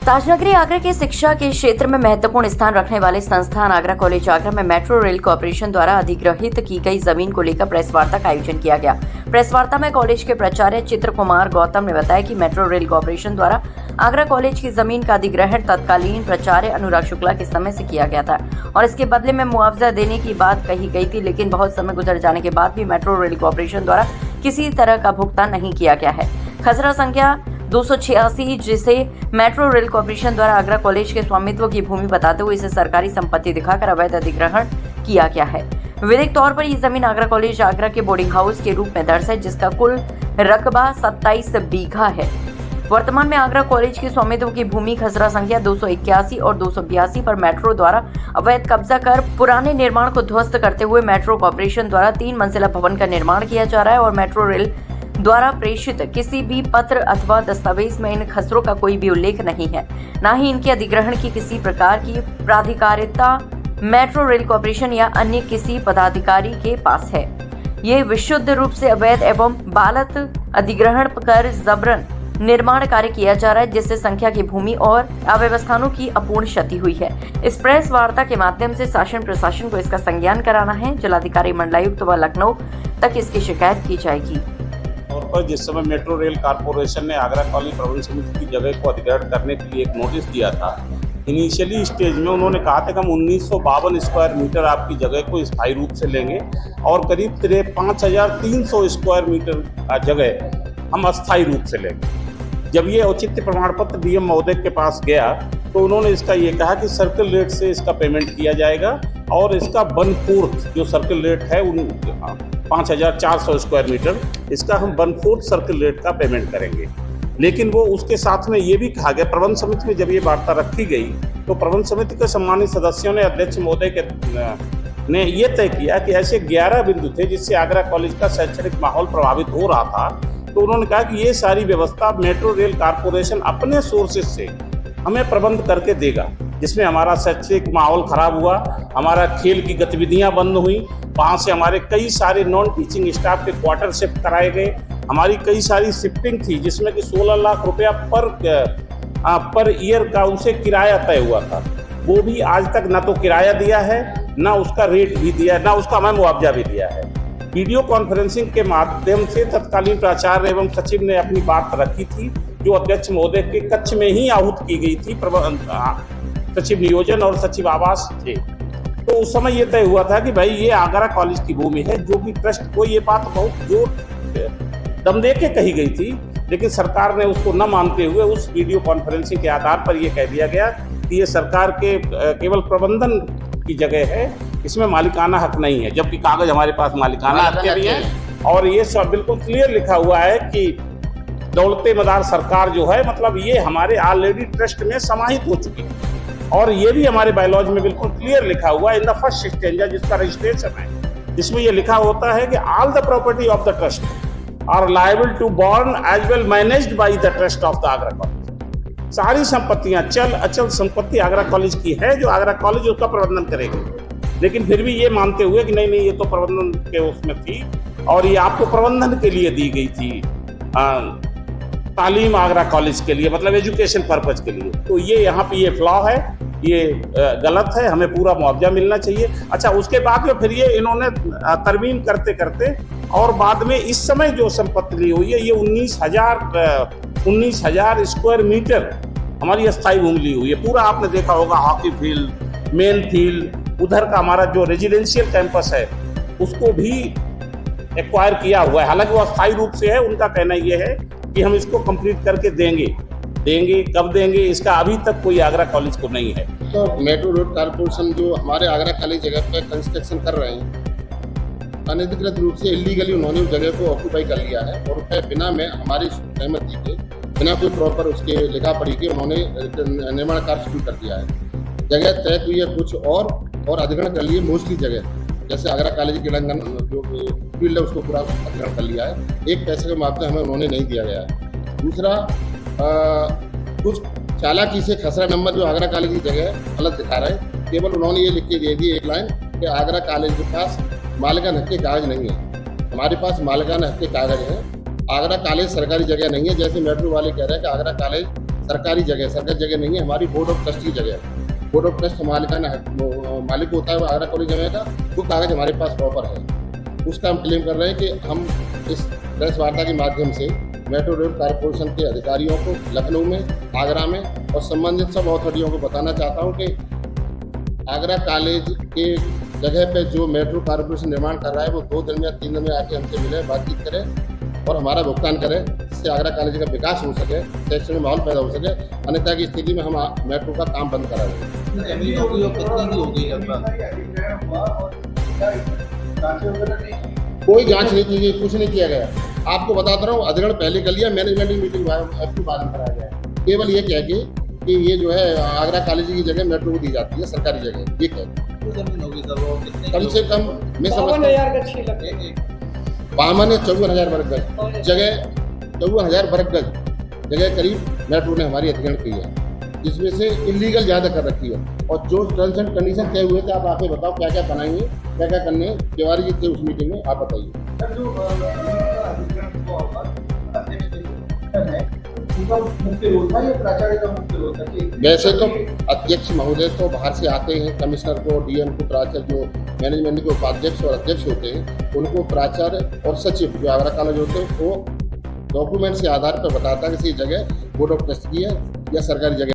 ताजनगरी आगरा के शिक्षा के क्षेत्र में महत्वपूर्ण स्थान रखने वाले संस्थान आगरा कॉलेज आगरा में मेट्रो रेल कॉर्पोरेशन द्वारा अधिग्रहित की गई जमीन को लेकर प्रेस वार्ता का आयोजन किया गया। प्रेस वार्ता में कॉलेज के प्राचार्य चित्र कुमार गौतम ने बताया कि मेट्रो रेल कॉर्पोरेशन द्वारा आगरा कॉलेज की जमीन का अधिग्रहण तत्कालीन प्राचार्य अनुराग शुक्ला के समय से किया गया था और इसके बदले में मुआवजा देने की बात कही गई थी, लेकिन बहुत समय गुजर जाने के बाद भी मेट्रो रेल कॉर्पोरेशन द्वारा किसी तरह का भुगतान नहीं किया गया है। खसरा संख्या 286 जिसे मेट्रो रेल कॉर्पोरेशन द्वारा आगरा कॉलेज के स्वामित्व की भूमि बताते हुए इसे सरकारी संपत्ति दिखाकर अवैध अधिग्रहण किया गया है। विधिक तौर पर ये जमीन आगरा कॉलेज आगरा के बोर्डिंग हाउस के रूप में दर्ज है, जिसका कुल रकबा 27 बीघा है। वर्तमान में आगरा कॉलेज के स्वामित्व की भूमि खसरा संख्या 281 और 282 पर मेट्रो द्वारा अवैध कब्जा कर पुराने निर्माण को ध्वस्त करते हुए मेट्रो कॉर्पोरेशन द्वारा 3 मंजिला भवन का निर्माण किया जा रहा है और मेट्रो रेल द्वारा प्रेषित किसी भी पत्र अथवा दस्तावेज में इन खसरों का कोई भी उल्लेख नहीं है, न ही इनके अधिग्रहण की किसी प्रकार की प्राधिकारिता मेट्रो रेल कॉर्पोरेशन या अन्य किसी पदाधिकारी के पास है। ये विशुद्ध रूप से अवैध एवं बालत अधिग्रहण कर जबरन निर्माण कार्य किया जा रहा है, जिससे संख्या की भूमि और अव्यवस्थाओं की अपूर्ण क्षति हुई है। इस प्रेस वार्ता के माध्यम से शासन प्रशासन को इसका संज्ञान कराना है। जिलाधिकारी मंडलायुक्त व लखनऊ तक इसकी शिकायत की जाएगी। तौर पर जिस समय मेट्रो रेल कॉर्पोरेशन ने आगरा कॉलेज प्रबंध समिति की जगह को अधिग्रहण करने के लिए एक नोटिस दिया था, इनिशियली स्टेज में उन्होंने कहा था कि हम 1952 स्क्वायर मीटर आपकी जगह को स्थायी रूप से लेंगे और करीब 5300 स्क्वायर मीटर जगह हम अस्थायी रूप से लेंगे। जब ये औचित्य प्रमाण पत्र डीएम महोदय के पास गया तो उन्होंने इसका ये कहा कि सर्कल रेट से इसका पेमेंट किया जाएगा और इसका 1/4 जो सर्कल रेट है 5400 स्क्वायर मीटर, इसका हम 1/4 सर्कल रेट का पेमेंट करेंगे। लेकिन वो उसके साथ में ये भी कहा गया, प्रबंध समिति में जब ये वार्ता रखी गई तो प्रबंध समिति के सम्मानित सदस्यों ने अध्यक्ष महोदय ने ये तय किया कि ऐसे 11 बिंदु थे जिससे आगरा कॉलेज का शैक्षणिक माहौल प्रभावित हो रहा था। तो उन्होंने कहा कि ये सारी व्यवस्था मेट्रो रेल कॉर्पोरेशन अपने सोर्सेज से हमें प्रबंध करके देगा, जिसमें हमारा शैक्षणिक माहौल खराब हुआ, हमारा खेल की गतिविधियां बंद हुई, वहाँ से हमारे कई सारे नॉन टीचिंग स्टाफ के क्वार्टर शिफ्ट कराए गए, हमारी कई सारी शिफ्टिंग थी जिसमें कि 16 लाख रुपया पर ईयर का उनसे किराया तय हुआ था। वो भी आज तक ना तो किराया दिया है, ना उसका रेट भी दिया है, ना उसका हमें मुआवजा भी दिया है। वीडियो कॉन्फ्रेंसिंग के माध्यम से तत्कालीन प्राचार्य एवं सचिव ने अपनी बात रखी थी, जो अध्यक्ष महोदय के कक्ष में ही आहूत की गई थी। सचिव नियोजन और सचिव आवास थे। तो उस समय ये तय हुआ था कि भाई ये आगरा कॉलेज की भूमि है, जो कि ट्रस्ट को ये बात बहुत जोर दम दे के कही गई थी, लेकिन सरकार ने उसको न मानते हुए उस वीडियो कॉन्फ्रेंसिंग के आधार पर यह कह दिया गया कि ये सरकार के केवल प्रबंधन की जगह है, इसमें मालिकाना हक नहीं है, जबकि कागज हमारे पास मालिकाना हक के भी है। और ये सब बिल्कुल क्लियर लिखा हुआ है कि दौलते मदार सरकार जो है, मतलब ये हमारे ऑलरेडी ट्रस्ट में समाहित हो चुकी है। और ये भी हमारे बायोलॉजी में बिल्कुल क्लियर लिखा हुआ है इन द फर्स्ट स्टेंजा, जिसका रजिस्ट्रेशन है, जिसमें ये लिखा होता है कि all the property of the trust are liable to borne as well managed by the trust of the Agra college. सारी संपत्तियां, चल अचल संपत्ति आगरा कॉलेज की है, जो आगरा कॉलेज उसका प्रबंधन करेगा। लेकिन फिर भी ये मानते हुए कि नहीं ये तो प्रबंधन के उसमें थी और ये आपको प्रबंधन के लिए दी गई थी, तालीम आगरा कॉलेज के लिए, मतलब एजुकेशन पर्पज के लिए। तो ये यहाँ पे ये फ्लॉ है, ये गलत है, हमें पूरा मुआवजा मिलना चाहिए। अच्छा, उसके बाद में फिर ये इन्होंने तरमीम करते करते और बाद में इस समय जो संपत्ति ली हुई है ये 19,000 स्क्वायर मीटर हमारी अस्थायी भूमि ली हुई है। पूरा आपने देखा होगा, हॉकी फील्ड, मेन फील्ड, उधर का हमारा जो रेजिडेंशियल कैंपस है उसको भी एक्वायर किया हुआ है। हालांकि वो अस्थायी रूप से है, उनका कहना ये है कि हम इसको कंप्लीट करके देंगे। कब देंगे इसका अभी तक कोई आगरा कॉलेज को नहीं है। तो मेट्रो रोड कॉर्पोरेशन जो हमारे आगरा कॉलेज जगह पे कंस्ट्रक्शन कर रहे हैं, अनधिकृत रूप से इलीगली उन्होंने उस जगह को ऑक्यूपाई कर लिया है और बिना में हमारी सहमति के, बिना कोई प्रॉपर उसके लिखा पढ़ी के उन्होंने निर्माण कार्य शुरू कर दिया है। जगह तय हुई है कुछ और अधिग्रहण कर लिए मोस्टली जगह, जैसे आगरा कॉलेज के लंगन जो फील्ड है उसको पूरा अधिग्रहण कर लिया है। एक पैसे का मुआवजा हमें उन्होंने नहीं दिया गया है। दूसरा, कुछ चालाकी से खसरा नंबर जो आगरा कॉलेज की जगह है गलत दिखा रहे हैं। केवल उन्होंने ये लिख के दे दी एक लाइन कि आगरा कॉलेज के पास मालिकाना हक के कागज नहीं है। हमारे पास मालिकाना हक के कागज है। आगरा कॉलेज सरकारी जगह नहीं है, जैसे मेट्रो वाले कह रहे हैं कि आगरा कॉलेज सरकारी जगह नहीं है, हमारी बोर्ड ऑफ ट्रस्ट की जगह है। बोर्ड ऑफ ट्रस्ट मालिक होता है वो आगरा कॉलेज जगह का, वो कागज हमारे पास प्रॉपर है। उसका हम क्लेम कर रहे हैं कि हम इस प्रेस वार्ता के माध्यम से मेट्रो रेल कॉरपोरेशन के अधिकारियों को लखनऊ में, आगरा में और संबंधित सब अथॉरिटियों को बताना चाहता हूँ कि आगरा कॉलेज के जगह पे जो मेट्रो कॉरपोरेशन निर्माण कर रहा है वो 2 दिन या 3 दिन में आके हमसे मिले, बातचीत करें और हमारा भुगतान करें, जिससे आगरा कॉलेज का विकास हो सके, शैक्षणिक माहौल पैदा हो सके। अन्यथा की स्थिति में हम मेट्रो का काम बंद करा देंगे। जमीन होगी और कितनी की होगी लगभग? कोई जांच नहीं की गई, कुछ नहीं किया गया। आपको बताता रहा हूँ, अधिग्रहण पहले कर लिया, मैनेजमेंट की मीटिंग आपके बाद में कराया गया। केवल ये कह के कि ये जो है आगरा कॉलेज की जगह मेट्रो को दी जाती है, सरकारी जगह, ये कह जमीन होगी सर वो कितने कम से कम मैं समझता हूँ 54,000 वर्ग गज जगह, 54,000 वर्ग गज जगह करीब मेट्रो ने हमारी अधिग्रहण की है, जिसमें से इलीगल ज़्यादा कर रखी है। और जो टर्म्स एंड कंडीशन तय हुए थे, आप आके बताओ क्या क्या बनाएंगे, क्या क्या करने। तिवारी जी थे उस मीटिंग में, आप बताइए। वैसे तो अध्यक्ष महोदय तो बाहर से आते हैं, कमिश्नर को, डीएम को, प्राचार्य जो मैनेजमेंट के उपाध्यक्ष और अध्यक्ष होते हैं उनको प्राचार्य और सचिव जो आगरा कॉलेज होते हैं वो डॉक्यूमेंट के आधार पर बताता है कि इस जगह बोर्ड ऑफ ट्रस्ट की है या सरकारी जगह।